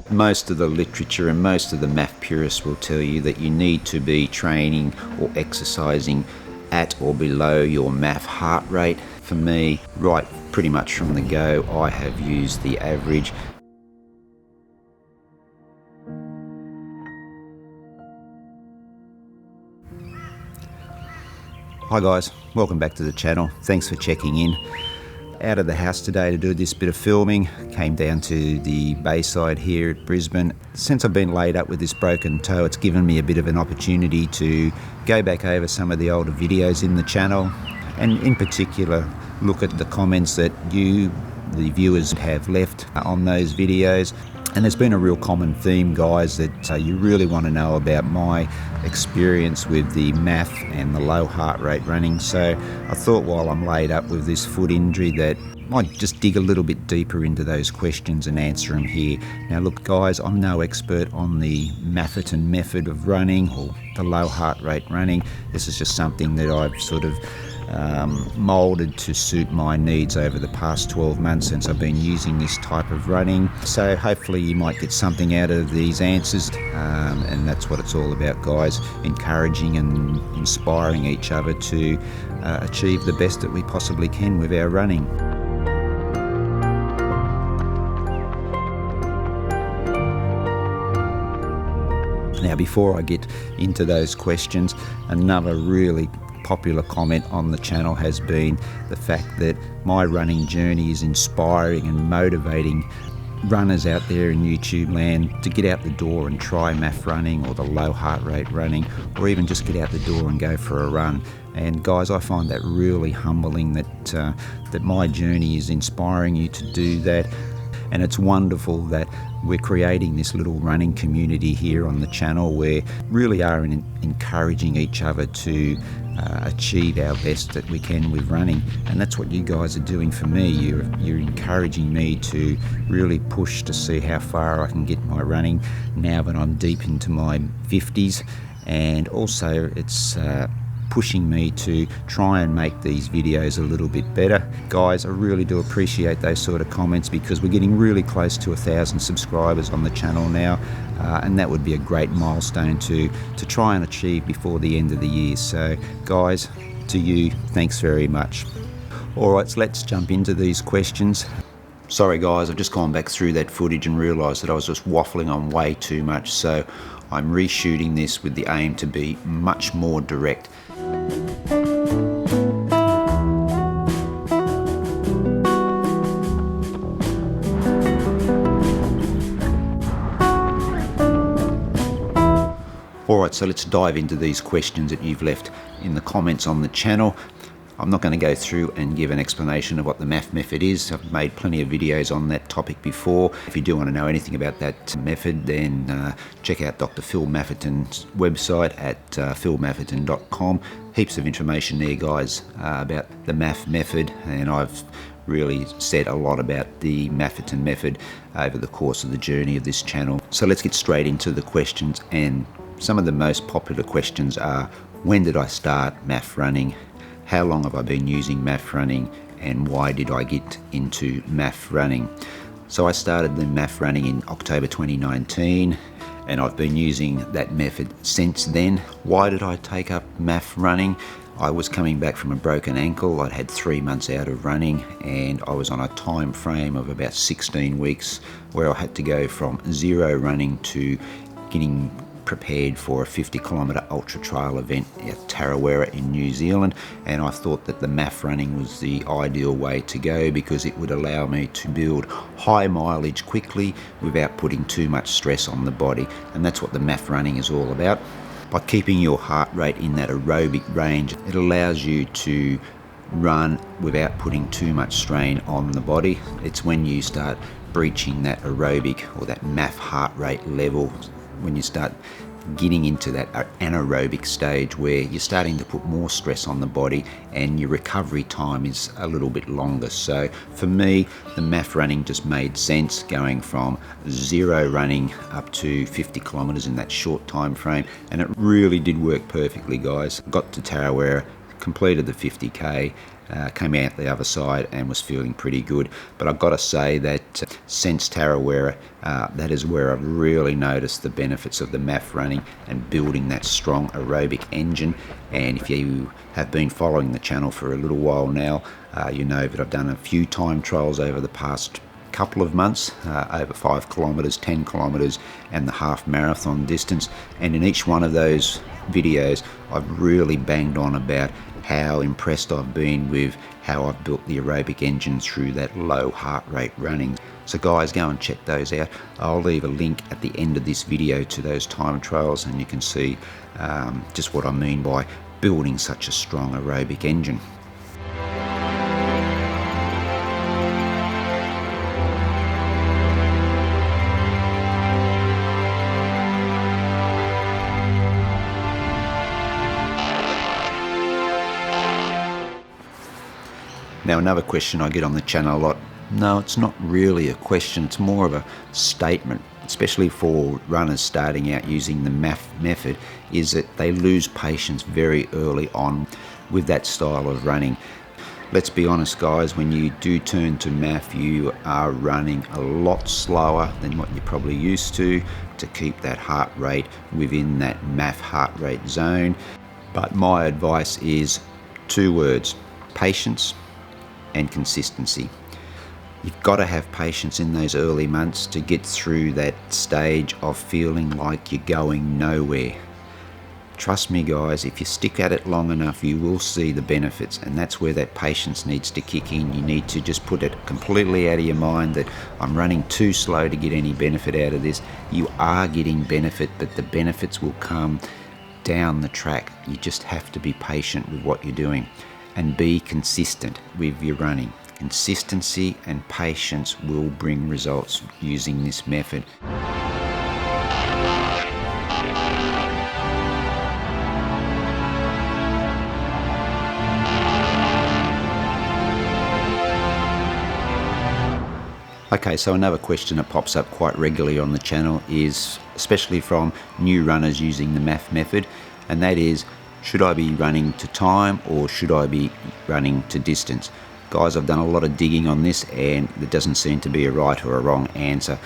Most of the literature and most of the MAF purists will tell you that you need to be training or exercising at or below your MAF heart rate. For me, right pretty much from the go, I have used the average. Hi guys, welcome back to the channel. Thanks for checking in. Out of the house today to do this bit of filming. Came down to the Bayside here at Brisbane. Since I've been laid up with this broken toe, it's given me a bit of an opportunity to go back over some of the older videos in the channel, and in particular look at the comments that you, the viewers, have left on those videos. And there's been a real common theme, guys, that you really want to know about my experience with the MAF and the low heart rate running. So I thought while I'm laid up with this foot injury that I might just dig a little bit deeper into those questions and answer them here. Now look guys, I'm no expert on the Maffetone method of running or the low heart rate running. This is just something that I've sort of moulded to suit my needs over the past 12 months since I've been using this type of running. So hopefully you might get something out of these answers, and that's what it's all about, guys, encouraging and inspiring each other to achieve the best that we possibly can with our running. Now before I get into those questions, another really popular comment on the channel has been the fact that my running journey is inspiring and motivating runners out there in YouTube land to get out the door and try MAF running or the low heart rate running, or even just get out the door and go for a run. And guys, I find that really humbling that my journey is inspiring you to do that. And it's wonderful that we're creating this little running community here on the channel where really are encouraging each other to achieve our best that we can with running. And that's what you guys are doing for me. You're encouraging me to really push to see how far I can get my running now that I'm deep into my 50s. And also it's pushing me to try and make these videos a little bit better. Guys, I really do appreciate those sort of comments because we're getting really close to 1,000 subscribers on the channel now, and that would be a great milestone to try and achieve before the end of the year. So guys, to you, thanks very much. Alright, so let's jump into these questions. Sorry guys, I've just gone back through that footage and realised that I was just waffling on way too much, so I'm reshooting this with the aim to be much more direct. Alright, so let's dive into these questions that you've left in the comments on the channel. I'm not going to go through and give an explanation of what the MAF method is. I've made plenty of videos on that topic before. If you do want to know anything about that method, then check out Dr. Phil Maffetone's website at philmaffetone.com. Heaps of information there, guys, about the MAF method, and I've really said a lot about the Maffetone method over the course of the journey of this channel. So let's get straight into the questions, and some of the most popular questions are: when did I start MAF running? How long have I been using MAF running, and why did I get into MAF running? So I started the MAF running in October 2019, and I've been using that method since then. Why did I take up MAF running? I was coming back from a broken ankle. I'd had 3 months out of running, and I was on a time frame of about 16 weeks where I had to go from zero running to getting prepared for a 50-kilometre ultra trail event at Tarawera in New Zealand, and I thought that the MAF running was the ideal way to go because it would allow me to build high mileage quickly without putting too much stress on the body, and that's what the MAF running is all about. By keeping your heart rate in that aerobic range, it allows you to run without putting too much strain on the body. It's when you start breaching that aerobic or that MAF heart rate level, when you start getting into that anaerobic stage where you're starting to put more stress on the body and your recovery time is a little bit longer. So for me, the MAF running just made sense, going from zero running up to 50 kilometres in that short time frame, and it really did work perfectly, guys. Got to Tarawera, completed the 50k, came out the other side and was feeling pretty good. But I've got to say that since Tarawera, that is where I've really noticed the benefits of the MAF running and building that strong aerobic engine. And if you have been following the channel for a little while now, you know that I've done a few time trials over the past couple of months, over 5 kilometers, 10 kilometers, and the half marathon distance. And in each one of those videos, I've really banged on about how impressed I've been with how I've built the aerobic engine through that low heart rate running. So guys, go and check those out. I'll leave a link at the end of this video to those time trials, and you can see just what I mean by building such a strong aerobic engine. Now, another question I get on the channel a lot, no, it's not really a question, it's more of a statement, especially for runners starting out using the MAF method, is that they lose patience very early on with that style of running. Let's be honest guys, when you do turn to MAF, you are running a lot slower than what you're probably used to keep that heart rate within that MAF heart rate zone. But my advice is 2 words, patience and consistency. You've got to have patience in those early months to get through that stage of feeling like you're going nowhere. Trust me guys, if you stick at it long enough, you will see the benefits, and that's where that patience needs to kick in. You need to just put it completely out of your mind that I'm running too slow to get any benefit out of this. You are getting benefit, but the benefits will come down the track. You just have to be patient with what you're doing and be consistent with your running. Consistency and patience will bring results using this method. Okay, so another question that pops up quite regularly on the channel is, especially from new runners using the MAF method, and that is, should I be running to time or should I be running to distance? Guys, I've done a lot of digging on this and there doesn't seem to be a right or a wrong answer.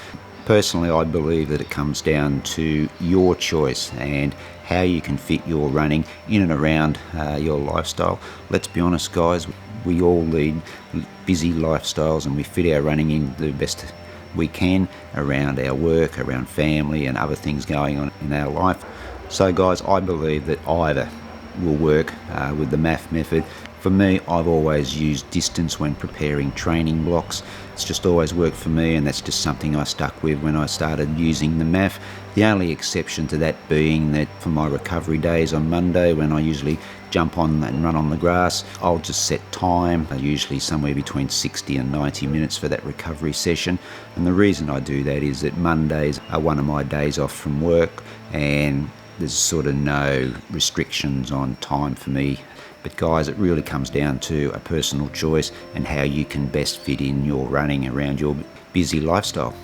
Personally, I believe that it comes down to your choice and how you can fit your running in and around your lifestyle. Let's be honest guys, we all lead busy lifestyles and we fit our running in the best we can around our work, around family and other things going on in our life. So guys, I believe that either will work with the MAF method. For me, I've always used distance when preparing training blocks. It's just always worked for me, and that's just something I stuck with when I started using the MAF. The only exception to that being that for my recovery days on Monday, when I usually jump on and run on the grass, I'll just set time, usually somewhere between 60 and 90 minutes for that recovery session. And the reason I do that is that Mondays are one of my days off from work, and there's sort of no restrictions on time for me. But guys, it really comes down to a personal choice and how you can best fit in your running around your busy lifestyle.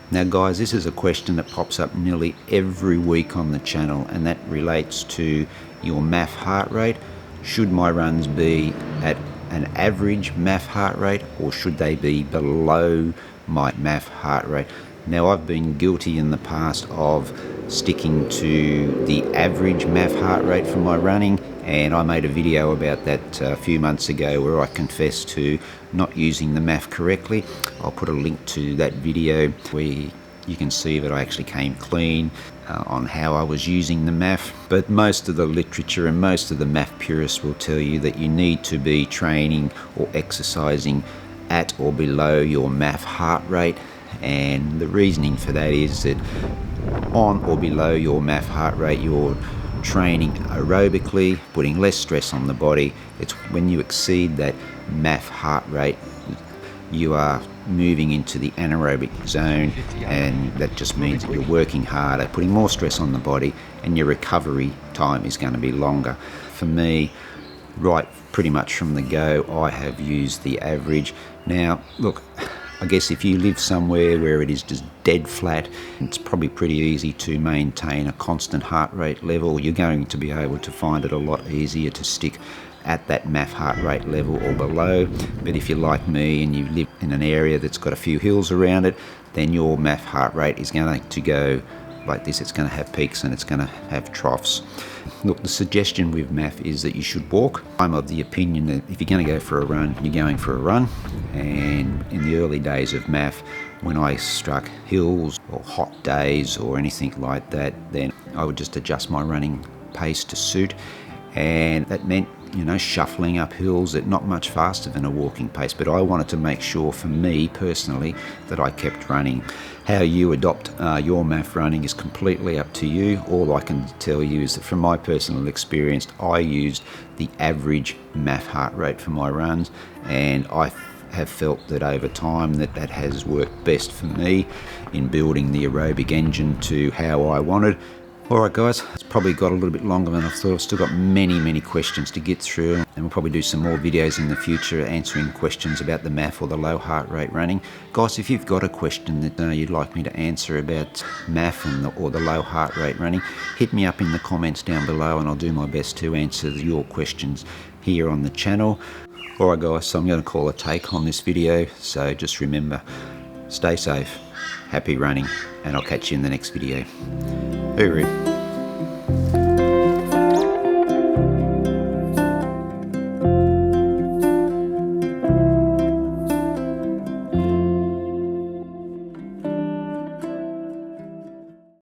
Now guys, this is a question that pops up nearly every week on the channel, and that relates to your MAF heart rate. Should my runs be at an average MAF heart rate or should they be below my MAF heart rate? Now, I've been guilty in the past of sticking to the average MAF heart rate for my running, and I made a video about that a few months ago where I confessed to not using the MAF correctly. I'll put a link to that video where you can see that I actually came clean on how I was using the MAF. But most of the literature and most of the MAF purists will tell you that you need to be training or exercising at or below your MAF heart rate. And the reasoning for that is that on or below your MAF heart rate, you're training aerobically, putting less stress on the body. It's when you exceed that MAF heart rate, you are moving into the anaerobic zone, and that just means that you're working harder, putting more stress on the body, and your recovery time is going to be longer. For me, right pretty much from the go, I have used the average. Now look, I guess if you live somewhere where it is just dead flat, it's probably pretty easy to maintain a constant heart rate level. You're going to be able to find it a lot easier to stick at that MAF heart rate level or below. But if you're like me and you live in an area that's got a few hills around it, then your MAF heart rate is going to go like this. It's going to have peaks and it's going to have troughs. Look, the suggestion with MAF is that you should walk. I'm of the opinion that if you're going to go for a run, you're going for a run. And in the early days of MAF, when I struck hills or hot days or anything like that, then I would just adjust my running pace to suit. And that meant, you know, shuffling up hills at not much faster than a walking pace. But I wanted to make sure, for me personally, that I kept running. How you adopt your MAF running is completely up to you. All I can tell you is that from my personal experience, I used the average MAF heart rate for my runs, and I have felt that over time that has worked best for me in building the aerobic engine to how I wanted. Alright guys, it's probably got a little bit longer than I thought. I've still got many questions to get through, and we'll probably do some more videos in the future answering questions about the MAF or the low heart rate running. Guys, if you've got a question that you'd like me to answer about MAF or the low heart rate running, hit me up in the comments down below and I'll do my best to answer your questions here on the channel. Alright guys, so I'm going to call a take on this video, so just remember, stay safe, happy running, and I'll catch you in the next video. Hooroo.